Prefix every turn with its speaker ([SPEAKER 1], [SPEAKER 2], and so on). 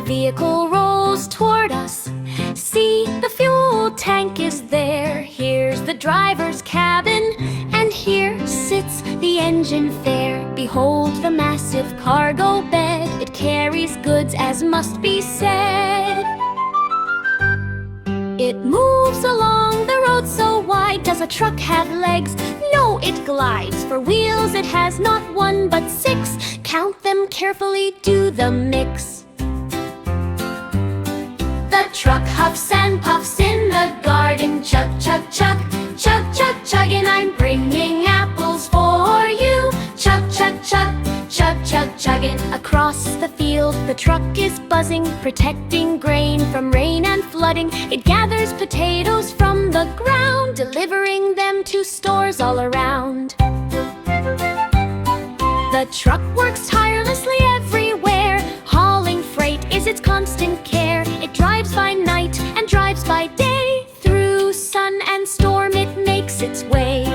[SPEAKER 1] vehicle rolls toward us. See, the fuel tank is there. Here's the driver's cabin, and here sits the engine fair. Behold the massive cargo bed. It carries goods as must be said. It moves along the road so wide. Does a truck have legs? No, it glides. For wheels it has not one but six. Count them carefully, do the mix. The truck huffs and puffs in the garden. Chug, chug, chug, chug, chug, chugging. I'm bringing apples for you. Chug, chug, chug, chug, chug, chugging. Across the field the truck is buzzing, protecting grain from rain and flooding. It gathers potatoes from the ground, delivering them to stores all around. The truck works tirelessly everywhere. Hauling freight is its constant care. It drives by night and drives by day. Through sun and storm it makes its way.